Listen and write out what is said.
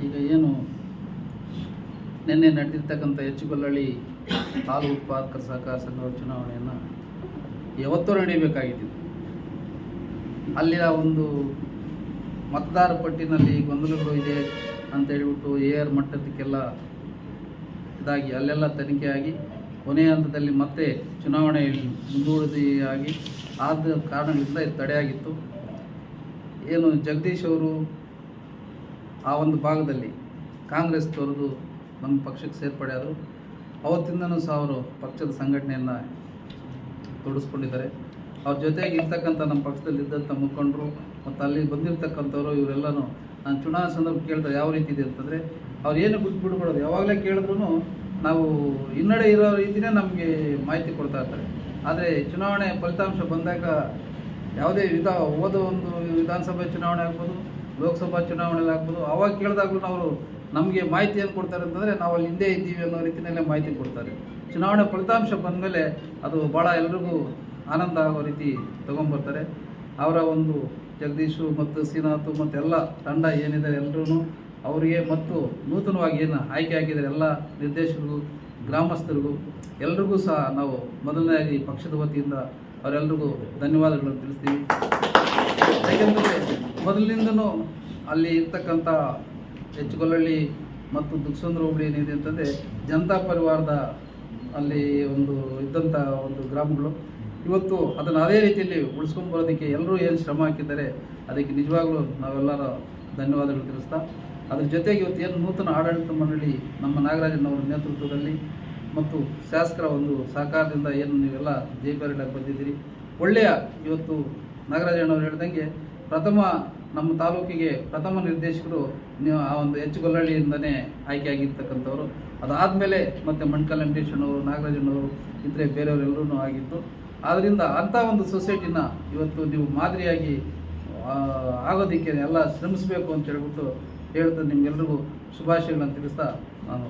ಈಗ ಏನು ನಿನ್ನೆ ನಡೆದಿರ್ತಕ್ಕಂಥ ಹೆಚ್ಚುಗೊಲ್ಲಳ್ಳಿ ಹಾಲು ಉತ್ಪಾದಕರ ಸಹಕಾರ ಸಂಘದ ಚುನಾವಣೆಯನ್ನು ಯಾವತ್ತೂ ನಡೆಯಬೇಕಾಗಿತ್ತು. ಅಲ್ಲಿನ ಒಂದು ಮತದಾರ ಪಟ್ಟಿನಲ್ಲಿ ಗೊಂದಲಗಳು ಇದೆ ಅಂತ ಹೇಳಿಬಿಟ್ಟು AR ಮಟ್ಟದಕ್ಕೆಲ್ಲ ಇದಾಗಿ ಅಲ್ಲೆಲ್ಲ ತನಿಖೆಯಾಗಿ ಕೊನೆಯ ಹಂತದಲ್ಲಿ ಮತ್ತೆ ಚುನಾವಣೆ ಮುಂದೂಡಿಯಾಗಿ ಆದ ಕಾರಣಗಳಿಂದ ಇದು ತಡೆಯಾಗಿತ್ತು. ಏನು ಜಗದೀಶ್ ಅವರು ಆ ಒಂದು ಭಾಗದಲ್ಲಿ ಕಾಂಗ್ರೆಸ್ ತೊರೆದು ನಮ್ಮ ಪಕ್ಷಕ್ಕೆ ಸೇರ್ಪಡೆ ಆದರು. ಅವತ್ತಿಂದನೂ ಸಹ ಅವರು ಪಕ್ಷದ ಸಂಘಟನೆಯನ್ನು ತೊಡಗಿಸ್ಕೊಂಡಿದ್ದಾರೆ. ಅವ್ರ ಜೊತೆಗೆ ಇರ್ತಕ್ಕಂಥ ನಮ್ಮ ಪಕ್ಷದಲ್ಲಿದ್ದಂಥ ಮುಖಂಡರು ಮತ್ತು ಅಲ್ಲಿ ಬಂದಿರತಕ್ಕಂಥವ್ರು ಇವರೆಲ್ಲನೂ ನಾನು ಚುನಾವಣಾ ಸಂದರ್ಭ ಕೇಳಿದ್ರೆ ಯಾವ ರೀತಿ ಇದೆ ಅಂತಂದರೆ ಅವ್ರು ಏನು ಬಿಟ್ಬಿಡ್ಬಿಡೋದು, ಯಾವಾಗಲೇ ಕೇಳಿದ್ರು ನಾವು ಹಿನ್ನಡೆ ಇರೋ ರೀತಿಯೇ ನಮಗೆ ಮಾಹಿತಿ ಕೊಡ್ತಾ ಇರ್ತಾರೆ. ಆದರೆ ಚುನಾವಣೆ ಫಲಿತಾಂಶ ಬಂದಾಗ ಯಾವುದೇ ಹೋದ ಒಂದು ವಿಧಾನಸಭೆ ಚುನಾವಣೆ ಆಗ್ಬೋದು, ಲೋಕಸಭಾ ಚುನಾವಣೆಯಲ್ಲಿ ಆಗ್ಬೋದು, ಅವಾಗ ಕೇಳಿದಾಗಲೂ ಅವರು ನಮಗೆ ಮಾಹಿತಿ ಏನು ಕೊಡ್ತಾರೆ ಅಂತಂದರೆ ನಾವು ಅಲ್ಲಿ ಹಿಂದೆ ಇದ್ದೀವಿ ಅನ್ನೋ ರೀತಿಯಲ್ಲೇ ಮಾಹಿತಿ ಕೊಡ್ತಾರೆ. ಚುನಾವಣೆ ಫಲಿತಾಂಶ ಬಂದಮೇಲೆ ಅದು ಭಾಳ ಎಲ್ರಿಗೂ ಆನಂದ ಆಗೋ ರೀತಿ ತೊಗೊಂಬರ್ತಾರೆ. ಅವರ ಒಂದು ಜಗದೀಶು ಮತ್ತು ಶ್ರೀನಾಥ್ ಮತ್ತು ಎಲ್ಲ ತಂಡ ಏನಿದೆ ಎಲ್ಲರೂ ಅವರಿಗೆ ಮತ್ತು ನೂತನವಾಗಿ ಏನು ಆಯ್ಕೆ ಆಗಿದ್ದಾರೆ ಎಲ್ಲ ನಿರ್ದೇಶಕರಿಗೂ ಗ್ರಾಮಸ್ಥರಿಗೂ ಎಲ್ರಿಗೂ ಸಹ ನಾವು ಮೊದಲನೇದಾಗಿ ಪಕ್ಷದ ವತಿಯಿಂದ ಅವರೆಲ್ಲರಿಗೂ ಧನ್ಯವಾದಗಳನ್ನು ತಿಳಿಸ್ತೀವಿ. ಯಾಕೆಂದರೆ ಮೊದಲಿನಿಂದನೂ ಅಲ್ಲಿ ಇರ್ತಕ್ಕಂಥ ಹೆಚ್ಚುಗೊಲ್ಲಳ್ಳಿ ಮತ್ತು ದುಗ್ಸಂದ್ರ ಹೋಬಳಿ ಏನಿದೆ ಅಂತಂದರೆ ಜನತಾ ಪರಿವಾರದ ಅಲ್ಲಿ ಒಂದು ಇದ್ದಂಥ ಒಂದು ಗ್ರಾಮಗಳು ಇವತ್ತು ಅದನ್ನು ಅದೇ ರೀತಿಯಲ್ಲಿ ಉಳಿಸ್ಕೊಂಬರೋದಕ್ಕೆ ಎಲ್ಲರೂ ಏನು ಶ್ರಮ ಹಾಕಿದ್ದಾರೆ ಅದಕ್ಕೆ ನಿಜವಾಗ್ಲೂ ನಾವೆಲ್ಲರ ಧನ್ಯವಾದಗಳು ತಿಳಿಸ್ತಾ, ಅದ್ರ ಜೊತೆಗೆ ಇವತ್ತು ಏನು ನೂತನ ಆಡಳಿತ ಮಂಡಳಿ ನಮ್ಮ ನಾಗರಾಜನವರ ನೇತೃತ್ವದಲ್ಲಿ ಮತ್ತು ಶಾಸಕರ ಒಂದು ಸಹಕಾರದಿಂದ ಏನು ನೀವೆಲ್ಲ ಜೈಪೇರಡಾಗಿ ಬಂದಿದ್ದೀರಿ. ಒಳ್ಳೆಯ ಇವತ್ತು ನಾಗರಾಜನವರು ಹೇಳ್ದಂಗೆ ನಮ್ಮ ತಾಲೂಕಿಗೆ ಪ್ರಥಮ ನಿರ್ದೇಶಕರು ನೀವು ಆ ಒಂದು ಹೆಚ್ಚುಗೊಲ್ಲಳ್ಳಿಯಿಂದನೇ ಆಯ್ಕೆಯಾಗಿರ್ತಕ್ಕಂಥವ್ರು. ಅದಾದಮೇಲೆ ಮತ್ತು ಮಣ್ಕಲ್ ವೆಂಕಟೇಶನವರು, ನಾಗರಾಜನವರು ಇದ್ದರೆ ಬೇರೆಯವರೆಲ್ಲರೂ ಆಗಿತ್ತು. ಆದ್ದರಿಂದ ಅಂಥ ಒಂದು ಸೊಸೈಟಿನ ಇವತ್ತು ನೀವು ಮಾದರಿಯಾಗಿ ಆಗೋದಕ್ಕೆ ಎಲ್ಲ ಶ್ರಮಿಸಬೇಕು ಅಂತ ಹೇಳ್ಬಿಟ್ಟು ಹೇಳ್ತಾ ನಿಮಗೆಲ್ಲರಿಗೂ ಶುಭಾಶಯಗಳನ್ನು ತಿಳಿಸ್ತಾ ನಾನು